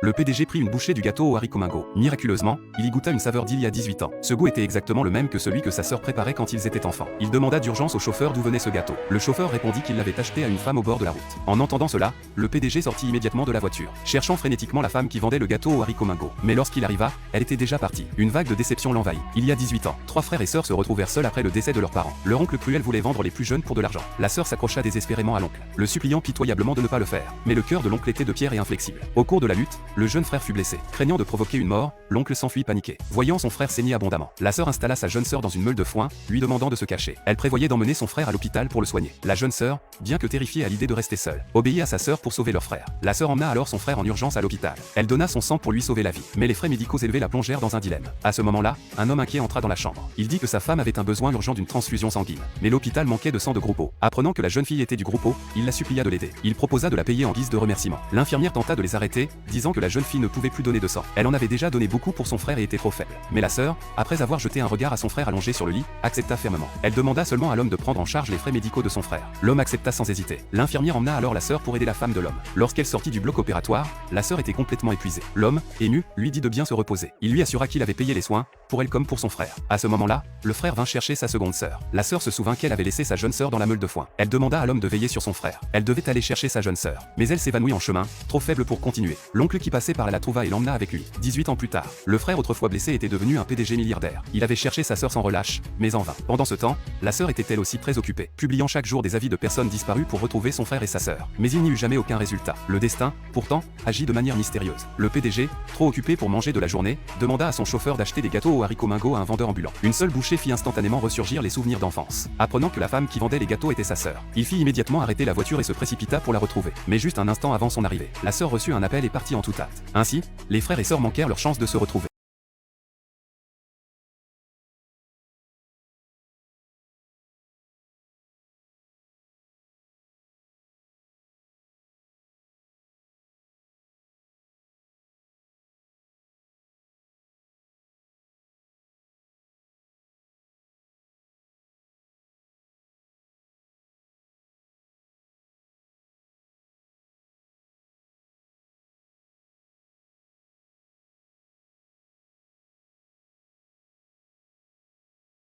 Le PDG prit une bouchée du gâteau aux haricots Mingo. Miraculeusement, il y goûta une saveur d'il y a 18 ans. Ce goût était exactement le même que celui que sa sœur préparait quand ils étaient enfants. Il demanda d'urgence au chauffeur d'où venait ce gâteau. Le chauffeur répondit qu'il l'avait acheté à une femme au bord de la route. En entendant cela, le PDG sortit immédiatement de la voiture, cherchant frénétiquement la femme qui vendait le gâteau aux haricots Mingo. Mais lorsqu'il arriva, elle était déjà partie. Une vague de déception l'envahit. Il y a 18 ans, 3 frères et sœurs se retrouvèrent seuls après le décès de leurs parents. Leur oncle cruel voulait vendre les plus jeunes pour de l'argent. La sœur s'accrocha désespérément à l'oncle, le suppliant pitoyablement de ne pas le faire. Mais le cœur de l'oncle était de pierre et inflexible. Au cours de la lutte, le jeune frère fut blessé. Craignant de provoquer une mort, l'oncle s'enfuit paniqué. Voyant son frère saigner abondamment, la sœur installa sa jeune sœur dans une meule de foin, lui demandant de se cacher. Elle prévoyait d'emmener son frère à l'hôpital pour le soigner. La jeune sœur, bien que terrifiée à l'idée de rester seule, obéit à sa sœur pour sauver leur frère. La sœur emmena alors son frère en urgence à l'hôpital. Elle donna son sang pour lui sauver la vie. Mais les frais médicaux élevés la plongèrent dans un dilemme. À ce moment-là, un homme inquiet entra dans la chambre. Il dit que sa femme avait un besoin urgent d'une transfusion sanguine. Mais l'hôpital manquait de sang de groupe O. Apprenant que la jeune fille était du groupe O, il la supplia de l'aider. Il proposa de la payer en guise de remerciement. L'infirmière tenta de les arrêter, disant que la jeune fille ne pouvait plus donner de sang. Elle en avait déjà donné beaucoup pour son frère et était trop faible. Mais la sœur, après avoir jeté un regard à son frère allongé sur le lit, accepta fermement. Elle demanda seulement à l'homme de prendre en charge les frais médicaux de son frère. L'homme accepta sans hésiter. L'infirmière emmena alors la sœur pour aider la femme de l'homme. Lorsqu'elle sortit du bloc opératoire, la sœur était complètement épuisée. L'homme, ému, lui dit de bien se reposer. Il lui assura qu'il avait payé les soins, pour elle comme pour son frère. À ce moment-là, le frère vint chercher sa seconde sœur. La sœur se souvint qu'elle avait laissé sa jeune sœur dans la meule de foin. Elle demanda à l'homme de veiller sur son frère. Elle devait aller chercher sa jeune sœur. Mais elle s'évanouit en chemin, trop faible pour continuer. L'oncle qui passait par là la trouva et l'emmena avec lui. 18 ans plus tard, le frère autrefois blessé était devenu un PDG milliardaire. Il avait cherché sa sœur sans relâche, mais en vain. Pendant ce temps, la sœur était elle aussi très occupée, publiant chaque jour des avis de personnes disparues pour retrouver son frère et sa sœur. Mais il n'y eut jamais aucun résultat. Le destin, pourtant, agit de manière mystérieuse. Le PDG, trop occupé pour manger de la journée, demanda à son chauffeur d'acheter des gâteaux aux haricots Mingo à un vendeur ambulant. Une seule bouchée fit instantanément ressurgir les souvenirs d'enfance. Apprenant que la femme qui vendait les gâteaux était sa sœur, il fit immédiatement arrêter la voiture et se précipita pour la retrouver. Mais juste un instant avant son arrivée, la sœur reçut un appel et partit en toute hâte. Ainsi, les frères et sœurs manquèrent leur chance de se retrouver.